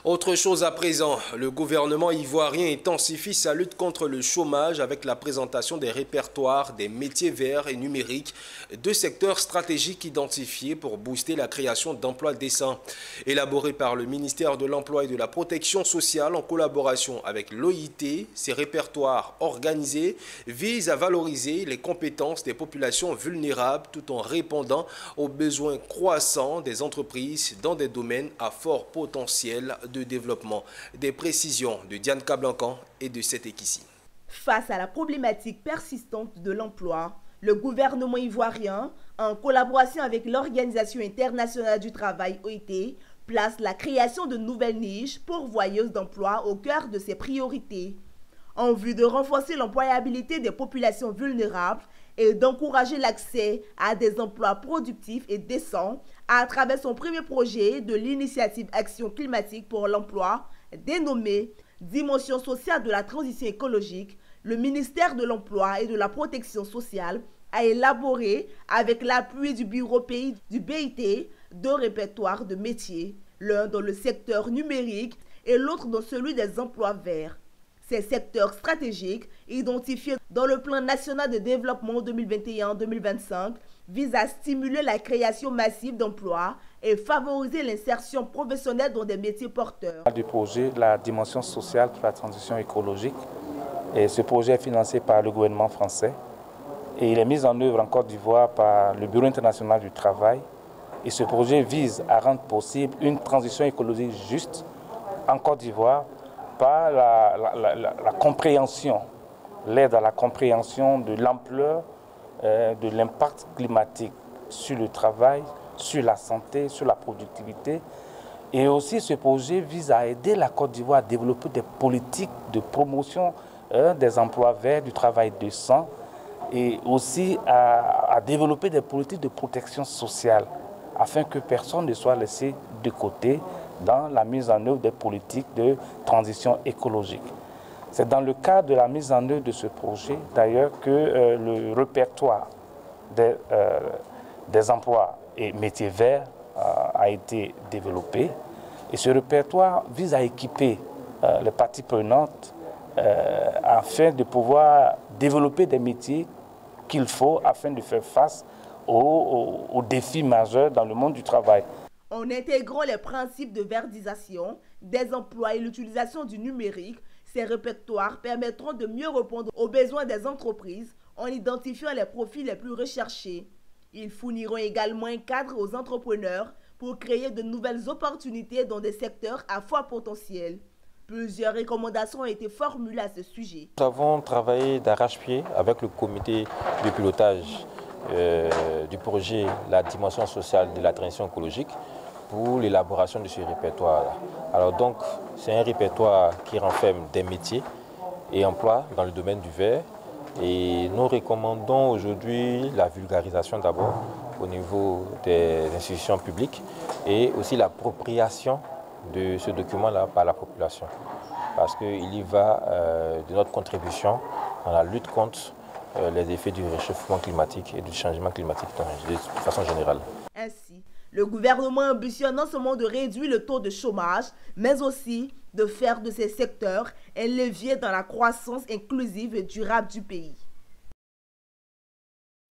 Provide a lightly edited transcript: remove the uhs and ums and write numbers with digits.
Autre chose à présent, le gouvernement ivoirien intensifie sa lutte contre le chômage avec la présentation des répertoires des métiers verts et numériques, deux secteurs stratégiques identifiés pour booster la création d'emplois décents. Élaboré par le ministère de l'Emploi et de la Protection sociale en collaboration avec l'OIT, ces répertoires organisés visent à valoriser les compétences des populations vulnérables tout en répondant aux besoins croissants des entreprises dans des domaines à fort potentiel de développement. Des précisions de Diane Kablancan et de Setekissi. Face à la problématique persistante de l'emploi, le gouvernement ivoirien, en collaboration avec l'Organisation internationale du travail OIT, place la création de nouvelles niches pourvoyeuses d'emplois au cœur de ses priorités. En vue de renforcer l'employabilité des populations vulnérables et d'encourager l'accès à des emplois productifs et décents à travers son premier projet de l'initiative Action climatique pour l'emploi, dénommé Dimension sociale de la transition écologique, le ministère de l'Emploi et de la Protection sociale a élaboré, avec l'appui du Bureau Pays du BIT, deux répertoires de métiers, l'un dans le secteur numérique et l'autre dans celui des emplois verts. Ces secteurs stratégiques, identifiés dans le plan national de développement 2021-2025, visent à stimuler la création massive d'emplois et favoriser l'insertion professionnelle dans des métiers porteurs. Du projet La dimension sociale pour la transition écologique, et ce projet est financé par le gouvernement français et il est mis en œuvre en Côte d'Ivoire par le Bureau international du travail. Et ce projet vise à rendre possible une transition écologique juste en Côte d'Ivoire par la compréhension, l'aide à la compréhension de l'ampleur de l'impact climatique sur le travail, sur la santé, sur la productivité. Et aussi ce projet vise à aider la Côte d'Ivoire à développer des politiques de promotion des emplois verts, du travail décent et aussi à développer des politiques de protection sociale afin que personne ne soit laissé de côté dans la mise en œuvre des politiques de transition écologique. C'est dans le cadre de la mise en œuvre de ce projet, d'ailleurs, que le répertoire des emplois et métiers verts a été développé. Et ce répertoire vise à équiper les parties prenantes afin de pouvoir développer des métiers qu'il faut afin de faire face aux défis majeurs dans le monde du travail. En intégrant les principes de verdisation des emplois et l'utilisation du numérique, ces répertoires permettront de mieux répondre aux besoins des entreprises en identifiant les profils les plus recherchés. Ils fourniront également un cadre aux entrepreneurs pour créer de nouvelles opportunités dans des secteurs à fort potentiel. Plusieurs recommandations ont été formulées à ce sujet. Nous avons travaillé d'arrache-pied avec le comité de pilotage du projet La dimension sociale de la transition écologique pour l'élaboration de ce répertoire-là. Alors donc, c'est un répertoire qui renferme des métiers et emplois dans le domaine du verre. Et nous recommandons aujourd'hui la vulgarisation d'abord au niveau des institutions publiques et aussi l'appropriation de ce document-là par la population. Parce qu'il y va de notre contribution dans la lutte contre les effets du réchauffement climatique et du changement climatique de façon générale. Ainsi, le gouvernement ambitionne non seulement de réduire le taux de chômage, mais aussi de faire de ces secteurs un levier dans la croissance inclusive et durable du pays.